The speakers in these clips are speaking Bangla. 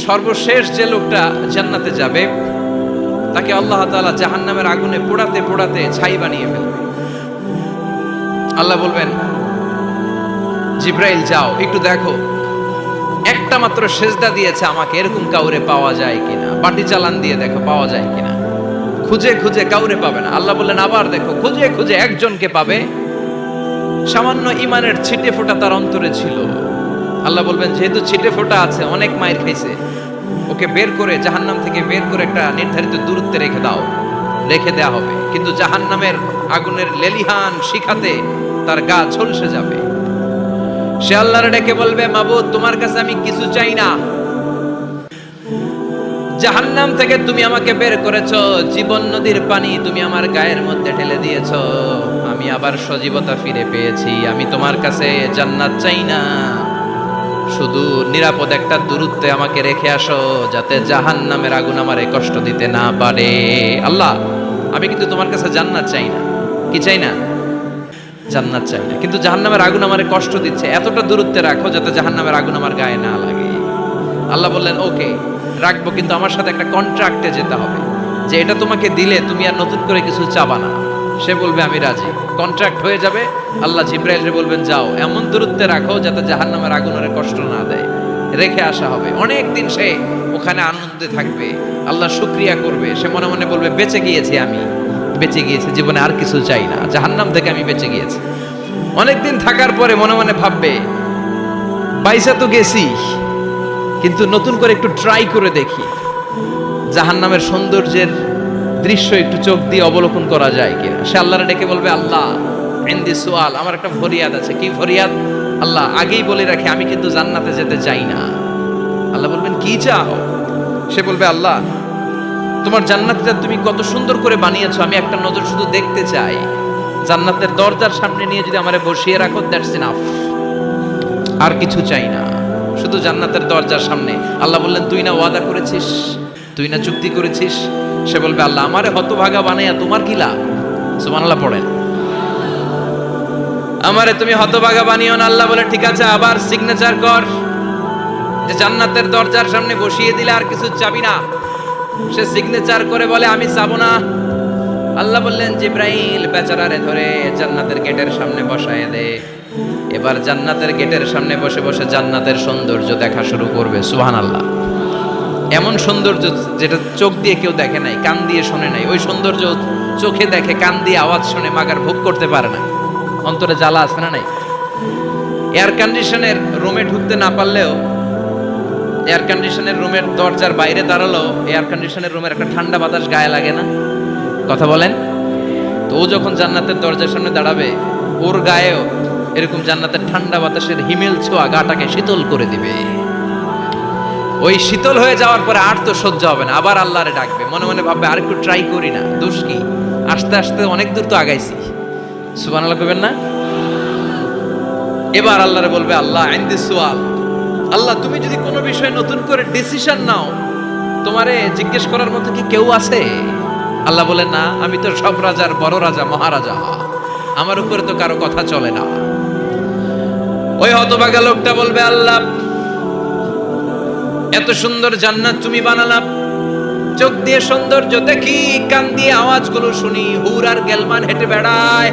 সর্বশেষ যে লোকটা জান্নাতে যাবে তাকে আল্লাহ তাআলা জাহান্নামের আগুনে পোড়াতে পোড়াতে ছাই বানিয়ে ফেলবে। আল্লাহ বলবেন, জিব্রাইল যাও একটু দেখো, একটা মাত্র সেজদা দিয়েছে আমাকে, এরকম কাউরে পাওয়া যায় কিনা, বাটি চালান দিয়ে দেখো পাওয়া যায় কিনা। খুঁজে খুঁজে কাউরে পাবে না। আল্লাহ বললেন আবার দেখো, খুঁজে খুঁজে একজনকে পাবে, সামান্য ইমানের ছিটে ফোঁটা তার অন্তরে ছিল। আল্লাহ বলবেন যেহেতু ছিটে ফোঁটা আছে, অনেক মায়ের খাইছে, ওকে বের করে জাহান্নাম থেকে বের করে একটা নির্ধারিত দূরত্বে রেখে দাও। রেখে দেয়া হবে, কিন্তু জাহান্নামের আগুনের লেলিহান শিখাতে তার গা ঝলসে যাবে। সে আল্লাহর ডেকে বলবে, মাবুদ তোমার কাছে আমি কিছু চাই না, জাহান্নাম থেকে তুমি আমাকে বের করেছো, জীবন নদীর পানি তুমি আমার গায়ের মধ্যে ঢেলে দিয়েছো, আমি আবার সজীবতা ফিরে পেয়েছি, আমি তোমার কাছে জান্নাত চাই না, শুধু নিরাপদ একটা দূরত্বে আমাকে রেখে আসো, যাতে জাহান্নামের আগুন আমারে কষ্ট দিতে না পারে। আল্লাহ আমি কিন্তু তোমার কাছে জান্নাত চাই না। কি চাই না? জান্নাত চাই না, কিন্তু জাহান্নামের আগুন আমারে কষ্ট দিচ্ছে, এতটা দূরত্বে রাখো যাতে জাহান্নামের আগুন আমার গায়ে না লাগে। আল্লাহ বললেন ওকে রাখবো, কিন্তু আমার সাথে একটা কন্ট্রাক্টে যেতে হবে, যে এটা তোমাকে দিলে তুমি আর নতুন করে কিছু চাবা না। সে বলবে আমি রাজি, কন্ট্রাক্ট হয়ে যাবে। আল্লাহ জিব্রাইলকে বলবেন যাও এমন দূরত্বে রাখো যাতে জাহান্নামের আগুন ওরে কষ্ট না দেয়। রেখে আসা হবে, অনেক দিন সে ওখানে আনন্দে থাকবে, আল্লাহ শুকরিয়া করবে, সে মনে মনে বলবে বেঁচে গিয়েছি, আমি বেঁচে গিয়েছি, জীবনে আর কিছু চাই না, জাহান্নাম থেকে আমি বেঁচে গিয়েছি। অনেকদিন থাকার পরে মনে মনে ভাববে বাইসা তো গেছি, কিন্তু নতুন করে একটু ট্রাই করে দেখি, জাহান্নামের সৌন্দর্যের দৃশ্য একটু চোখ দিয়ে অবলোকন করা যায় কিনা। সে আল্লাহরে ডেকে বলবে, আল্লাহ ইনদি সুআল, আমার একটা ফরিয়াদ আছে। কি ফরিয়াদ? আল্লাহ আগেই বলে রাখি আমি কিন্তু জান্নাতে যেতে চাই না। আল্লাহ বলবেন কি চাও? সে বলবে আল্লাহ তোমার জান্নাতটা তুমি কত সুন্দর করে বানিয়েছো, আমি একটা নজর শুধু দেখতে চাই, জান্নাতের দরজার সামনে নিয়ে যদি আমারে বসিয়ে রাখো, দ্যাটস ইনাফ, আর কিছু চাই না, শুধু জান্নাতের দরজার সামনে। আল্লাহ বললেন তুই না ওয়াদা করেছিস, তুই না চুক্তি করেছিস। সে বলবে আল্লাহ আমারে হতভাগা বানাইয়া তোমার কি লাভ? সুবহানাল্লাহ পড়েন, আমারে তুমি হতভাগা বানিও না। আল্লাহ বলে ঠিক আছে, আবার সিগনেচার কর যে জান্নাতের দরজার সামনে বসিয়ে দিলে আর কিছু চাবি না। সে সিগনেচার করে বলে আমি চাবো না। আল্লাহ বললেন জিব্রাইল বেচারারে ধরে জান্নাতের গেটের সামনে বসায় দে। এবার জান্নাতের গেটের সামনে বসে বসে জান্নাতের সৌন্দর্য দেখা শুরু করবে। সুবহানাল্লাহ, এমন সৌন্দর্য যেটা চোখ দিয়ে কেউ দেখে নাই, কান দিয়ে শোনে নাই, ওই সৌন্দর্য চোখে দেখে, কান দিয়ে আওয়াজ শুনে মাগার ভোগ করতে পারে না। অন্তরে জ্বালা আছে না নাই? এয়ার কন্ডিশনের রুমে ঢুকতে না পারলেও, এয়ার কন্ডিশনের রুমের দরজার বাইরে দাঁড়ালো, এয়ার কন্ডিশনের রুমের একটা ঠান্ডা বাতাস গায়ে লাগে না? কথা বলেন তো। ও যখন জান্নাতের দরজার সামনে দাঁড়াবে, ওর গায়েও এরকম জান্নাতের ঠান্ডা বাতাসের হিমেল ছোঁয়া গাটাকে শীতল করে দিবে। ওই শীতল হয়ে যাওয়ার পরে আর তো সহ্য হবে না, আবার আল্লাহরে ডাকবে, মনে মনে ভাববে আর একটু ট্রাই করি না, দোষ কি, আস্তে আস্তে অনেক দূর তো আগাইছি। সুবহানাল্লাহ কইবেন না? এবার আল্লাহরে বলবে আল্লাহ ইনদি সুআল, আল্লাহ তুমি যদি কোনো বিষয়ে নতুন করে ডিসিশন নাও, তোমারে জিজ্ঞেস করার মতো কি কেউ আছে? আল্লাহ বলে না, আমি তো সব রাজার বড় রাজা, মহারাজা, আমার উপরে তো কারো কথা চলে না। ওই হতভাগা লোকটা বলবে আল্লাহ এত সুন্দর জান্নাত তুমি বানালাম, চোখ দিয়ে সৌন্দর্য দেখি, কান দিয়ে আওয়াজগুলো শুনি, হুর আর গেলমান হেঁটে বেড়ায়,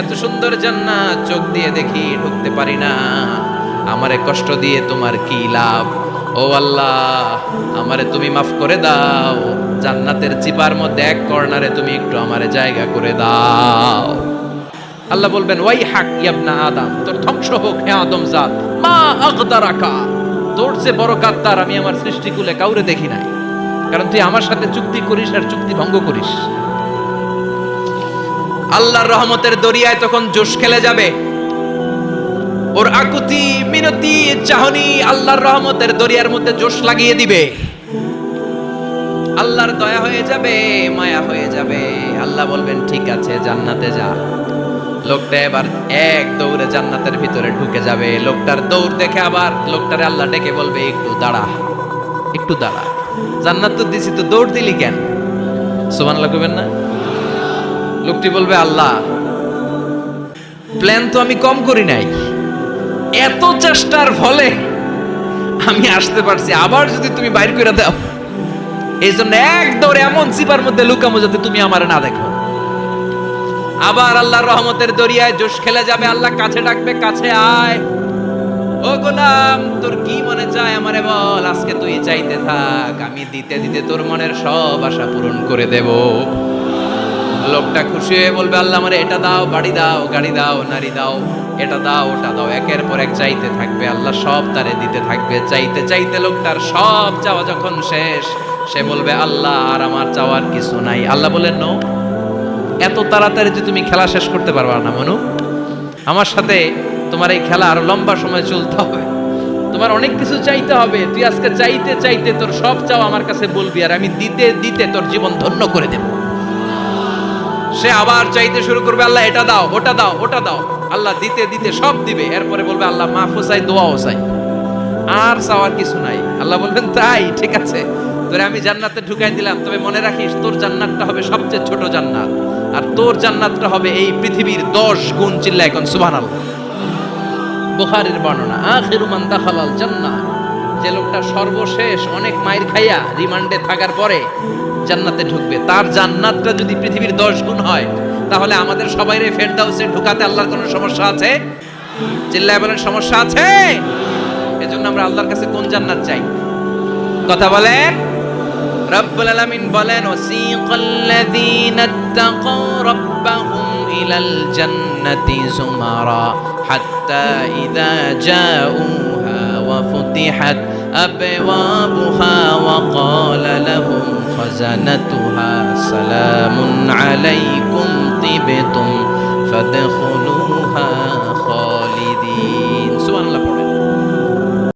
এত সুন্দর জান্নাত চোখ দিয়ে দেখি, ঢুকতে পারি না, আমারে কষ্ট দিয়ে তোমার কি লাভ? ও আল্লাহ আমারে তুমি মাফ করে দাও, জান্নাতের চিপার মধ্যে এক কর্নারে তুমি একটু আমারে জায়গা করে দাও। আল্লাহ বলবেন ওয়াই হাক ইবনা আদম, তোর ধ্বংস হোক হে আদম জাত, মা আগদারাকা, তোর চেয়ে বড় গাদ্দার আমি আমার সৃষ্টিকুলে কাউরে দেখি নাই, কারণ তুই আমার সাথে চুক্তি করিস আর চুক্তি ভঙ্গ করিস। আল্লাহর রহমতের দরিয়ায় তখন জোশ খেলে যাবে, ওর আকুতি মিনতি চাহনি আল্লাহর রহমতের দরিয়ার মধ্যে জোশ লাগিয়ে দিবে। আল্লাহর দয়া হয়ে যাবে, মায়া হয়ে যাবে। আল্লাহ বলবেন ঠিক আছে জান্নাতে যা। লোকটা এবার এক দৌড়ে জান্নাতের ভিতরে ঢুকে যাবে। লোকটার দৌড় দেখে আবার লোকটারে আল্লাহ ডেকে বলবে একটু দাঁড়া, একটু দাঁড়া, জান্নাত তো দিছি, তো দৌড় দিলি কেন? সুবহানাল্লাহ কইবেন না? লোকটি বলবে আল্লাহ প্ল্যান তো আমি কম করি নাই, এত চেষ্টার ফলে আমি আসতে পারছি, আবার যদি তুমি বাইর করে দাও, এই জন্য এক দৌড়ে এমন চিপার মধ্যে লুকামো যাতে তুমি আমার না দেখো। আবার আল্লাহর রহমতের দরিয়ায় জোশ খেলে যাবে, আল্লাহ কাছে ডাকবে, কাছে আয় ও গোলাম, তোর কি মনে চায় আমারে বল, আজকে তুই চাইতে থাক, আমি দিতে দিতে তোর মনের সব আশা পূরণ করে দেব। লোকটা খুশি হয়ে বলবে, আল্লাহ আমারে এটা দাও, বাড়ি দাও, গাড়ি দাও, নারী দাও, এটা দাও, ওটা দাও, একের পর এক চাইতে থাকবে, আল্লাহ সব তারে দিতে থাকবে। চাইতে চাইতে লোকটার সব চাওয়া যখন শেষ, সে বলবে, আল্লাহ আর আমার চাওয়ার কিছু নাই। আল্লাহ বলেন, নো, এত তাড়াতাড়ি যে তুমি খেলা শেষ করতে পারবা না মনু, আমার সাথে তোমার এই খেলা আরো লম্বা সময় চলতে হবে, তোমার অনেক কিছু চাইতে হবে। তুই আজকে চাইতে চাইতে তোর সব চাও আমার কাছে বলবি, আর আমি দিতে দিতে তোর জীবন ধন্য করে দেব। সে আবার চাইতে শুরু করবে, আল্লাহ এটা দাও, ওটা দাও, ওটা দাও, আল্লাহ দিতে দিতে সব দিবে। এরপরে বলবে, আল্লাহ মাফও চাই, দোয়াও চাই, আর চাওয়ার কিছু নাই। আল্লাহ বলবেন, তাই ঠিক আছে, তোরে আমি জান্নাতে ঢুকাই দিলাম, তবে মনে রাখিস তোর জান্নাতটা হবে সবচেয়ে ছোট জান্নাত, আর তোর জান্নাতটা হবে এই পৃথিবীর 10 গুণ। চিল্লা এখন সুবহানাল্লাহ। বুখারীর বর্ণনা, আখিরু মান দাখালাল জান্নাহ, যে লোকটা সর্বশেষ অনেক মাইর খাইয়া রিমান্ডে থাকার পরে জান্নাতে ঢুকবে, তার জান্নাতটা যদি পৃথিবীর 10 গুণ হয়, তাহলে আমাদের সবাইরে ফেরদাউসে ঢুকাতে আল্লাহর কোনো সমস্যা আছে? চিল্লায় বলেন, সমস্যা আছে? এজন্য আমরা আল্লাহর কাছে কোন জান্নাত চাই? কথা বলেন। রব্বুল আলামিন বলেন, ওয়াসিকাল্লাযীনা ইত্তাকাউ রাব্বাহুম ইলাল জান্নাতি যুমারা হাত্তা ইযা জাউহা ওয়া ফুতিহাত আবওয়াবুহা ওয়া ক্বালা লাহুম খাযানাতুহা সালামুন আলাইকুম তিবতুম ফাদখুলুহা